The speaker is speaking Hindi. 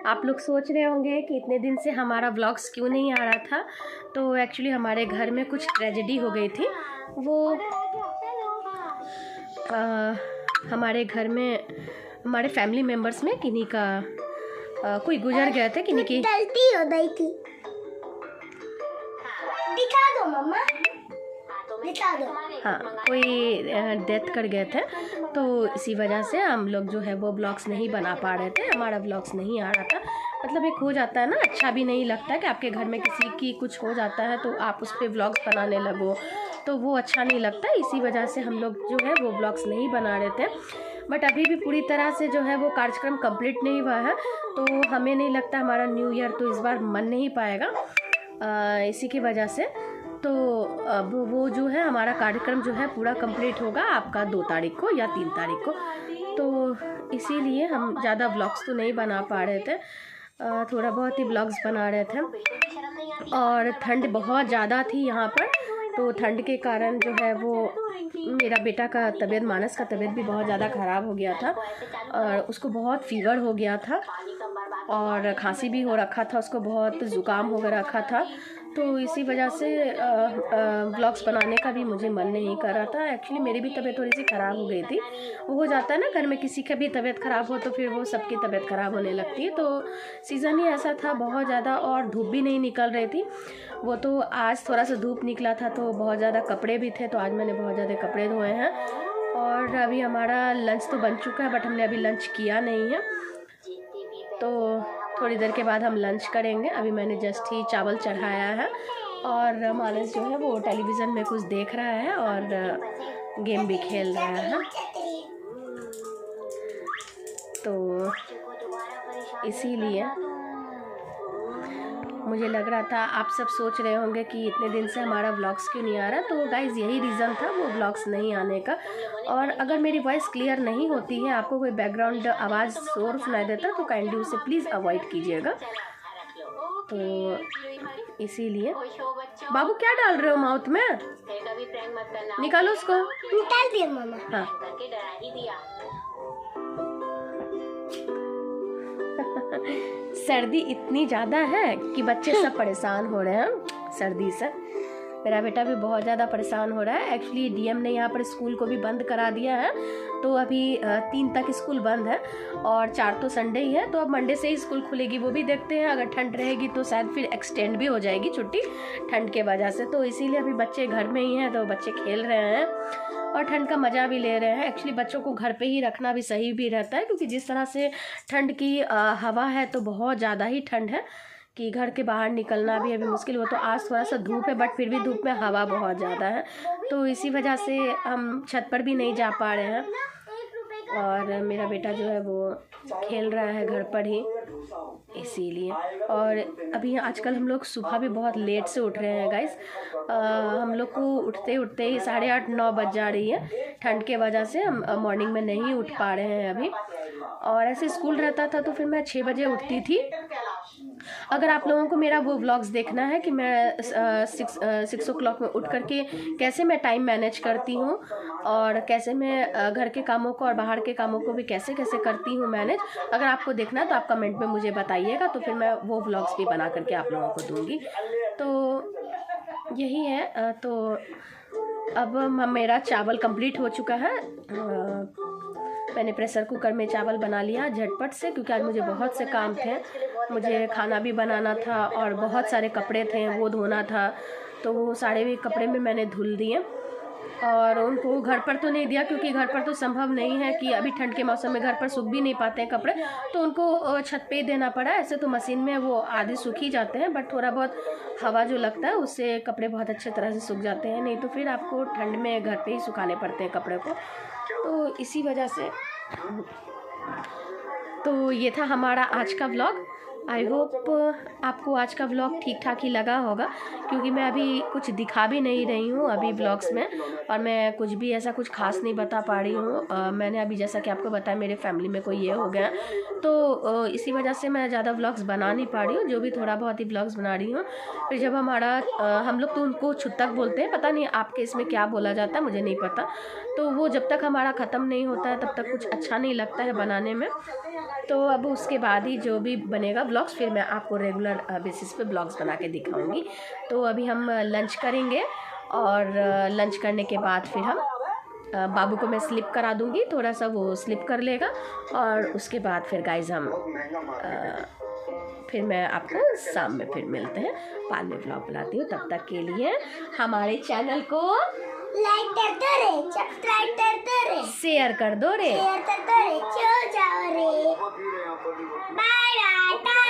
आप लोग सोच रहे होंगे कि इतने दिन से हमारा व्लॉग्स क्यों नहीं आ रहा था। तो एक्चुअली हमारे घर में कुछ ट्रेजेडी हो गई थी। वो हमारे घर में हमारे फैमिली मेम्बर्स में किन्हीं का कोई गुजर गए थे, किन्हीं की गलती हो गई थी। दिखा दो मम्मा, दिखा दो। हाँ, कोई डेथ कर गए थे, तो इसी वजह से हम लोग जो है वो ब्लॉग्स नहीं बना पा रहे थे। हमारा ब्लॉग्स नहीं आ रहा था। मतलब एक हो जाता है ना, अच्छा भी नहीं लगता कि आपके घर में किसी की कुछ हो जाता है तो आप उस पर ब्लॉग्स बनाने लगो, तो वो अच्छा नहीं लगता। इसी वजह से हम लोग जो है वो ब्लॉग्स नहीं बना रहे थे। बट अभी भी पूरी तरह से जो है वो कार्यक्रम कंप्लीट नहीं हुआ है, तो हमें नहीं लगता हमारा न्यू ईयर तो इस बार मन नहीं पाएगा। इसी की वजह से तो अब वो जो है हमारा कार्यक्रम जो है पूरा कंप्लीट होगा आपका 2 तारीख को या 3 तारीख को। तो इसीलिए हम ज़्यादा ब्लॉग्स तो नहीं बना पा रहे थे, थोड़ा बहुत ही ब्लॉग्स बना रहे थे। और ठंड बहुत ज़्यादा थी यहाँ पर, तो ठंड के कारण जो है वो मेरा बेटा का तबीयत, मानस का तबीयत भी बहुत ज़्यादा ख़राब हो गया था और उसको बहुत फीवर हो गया था और खांसी भी हो रखा था, उसको बहुत ज़ुकाम हो रखा था। तो इसी वजह से व्लॉग्स बनाने का भी मुझे मन नहीं कर रहा था। एक्चुअली मेरी भी तबीयत थोड़ी सी ख़राब हो गई थी। वो हो जाता है ना, घर में किसी का भी तबीयत ख़राब हो तो फिर वो सबकी तबीयत ख़राब होने लगती है। तो सीज़न ही ऐसा था बहुत ज़्यादा, और धूप भी नहीं निकल रही थी। वो तो आज थोड़ा सा धूप निकला था तो बहुत ज़्यादा कपड़े भी थे, तो आज मैंने बहुत ज़्यादा कपड़े धोए हैं। और अभी हमारा लंच तो बन चुका है, बट हमने अभी लंच किया नहीं है, तो थोड़ी देर के बाद हम लंच करेंगे। अभी मैंने जस्ट ही चावल चढ़ाया है और मानस जो है वो टेलीविज़न में कुछ देख रहा है और गेम भी खेल रहा है। तो इसीलिए मुझे लग रहा था, आप सब सोच रहे होंगे कि इतने दिन से हमारा व्लॉग्स क्यों नहीं आ रहा। तो गाइज़ यही रीज़न था वो व्लॉग्स नहीं आने का। और अगर मेरी वॉइस क्लियर नहीं होती है, आपको कोई बैकग्राउंड आवाज़ शोर सुनाई देता है, तो काइंडली उसे प्लीज़ अवॉइड कीजिएगा। तो इसीलिए बाबू क्या डाल रहे हो माउथ में, निकालो उसको। निकाल दिया मामा। हाँ सर्दी इतनी ज़्यादा है कि बच्चे सब परेशान हो रहे हैं सर्दी से। मेरा बेटा भी बहुत ज़्यादा परेशान हो रहा है। एक्चुअली डीएम ने यहाँ पर स्कूल को भी बंद करा दिया है, तो अभी 3 तक स्कूल बंद है और 4 तो संडे ही है। तो अब मंडे से ही स्कूल खुलेगी, वो भी देखते हैं। अगर ठंड रहेगी तो शायद फिर एक्सटेंड भी हो जाएगी छुट्टी ठंड के वजह से। तो इसीलिए अभी बच्चे घर में ही हैं, तो बच्चे खेल रहे हैं और ठंड का मज़ा भी ले रहे हैं। एक्चुअली बच्चों को घर पे ही रखना भी सही भी रहता है, क्योंकि जिस तरह से ठंड की हवा है तो बहुत ज़्यादा ही ठंड है कि घर के बाहर निकलना भी अभी मुश्किल हो। तो आज थोड़ा सा धूप है, बट फिर भी धूप में हवा बहुत ज़्यादा है, तो इसी वजह से हम छत पर भी नहीं जा पा रहे हैं। और मेरा बेटा जो है वो खेल रहा है घर पर ही, इसीलिए। और अभी आजकल हम लोग सुबह भी बहुत लेट से उठ रहे हैं गाइस। हम लोग को उठते उठते ही 8:30-9 बज जा रही है ठंड के वजह से। हम मॉर्निंग में नहीं उठ पा रहे हैं अभी। और ऐसे स्कूल रहता था तो फिर मैं 6 बजे उठती थी। अगर आप लोगों को मेरा वो व्लॉग्स देखना है कि मैं 6 o'clock में उठ करके कैसे मैं टाइम मैनेज करती हूँ और कैसे मैं घर के कामों को और बाहर के कामों को भी कैसे कैसे करती हूँ मैनेज, अगर आपको देखना है तो आप कमेंट में मुझे बताइएगा, तो फिर मैं वो व्लॉग्स भी बना करके आप लोगों को दूँगी। तो यही है। तो अब मेरा चावल कंप्लीट हो चुका है। मैंने प्रेशर कुकर में चावल बना लिया झटपट से, क्योंकि आज मुझे बहुत से काम थे। मुझे खाना भी बनाना था और बहुत सारे कपड़े थे वो धोना था, तो वो सारे भी कपड़े में मैंने धुल दिए। और उनको घर पर तो नहीं दिया, क्योंकि घर पर तो संभव नहीं है कि अभी ठंड के मौसम में घर पर सूख भी नहीं पाते हैं कपड़े, तो उनको छत पे ही देना पड़ा। ऐसे तो मशीन में वो आधे सूख ही जाते हैं, बट थोड़ा बहुत हवा जो लगता है उससे कपड़े बहुत अच्छे तरह से सूख जाते हैं, नहीं तो फिर आपको ठंड में घर पे ही सुखाने पड़ते हैं कपड़े को। तो इसी वजह से तो ये था हमारा आज का व्लॉग। आई होप आपको आज का व्लॉग ठीक ठाक ही लगा होगा, क्योंकि मैं अभी कुछ दिखा भी नहीं रही हूँ अभी व्लॉग्स में, और मैं कुछ भी ऐसा कुछ खास नहीं बता पा रही हूँ। मैंने अभी जैसा कि आपको बताया मेरे फैमिली में कोई ये हो गया, तो इसी वजह से मैं ज़्यादा व्लॉग्स बना नहीं पा रही हूँ। जो भी थोड़ा बहुत ही व्लॉग्स बना रही हूँ। फिर जब हमारा हम लोग तो उनको छुतक बोलते हैं, पता नहीं आपके इसमें क्या बोला जाता है, मुझे नहीं पता। तो वो जब तक हमारा ख़त्म नहीं होता है तब तक कुछ अच्छा नहीं लगता है बनाने में। तो अब उसके बाद ही जो भी बनेगा ब्लॉग्स फिर मैं आपको रेगुलर बेसिस पे ब्लॉग्स बना के दिखाऊंगी। तो अभी हम लंच करेंगे और लंच करने के बाद फिर हम बाबू को मैं स्लिप करा दूंगी, थोड़ा सा वो स्लिप कर लेगा और उसके बाद फिर गाइज हम फिर मैं आपको शाम में फिर मिलते हैं, बाद में ब्लॉग बनाती हूँ। तब तक के लिए हमारे चैनल को लाइक करते रहे, सब्सक्राइब करते रहे, शेयर कर दो रे, शेयर करते रहे, जाओ रे, बाय बाय।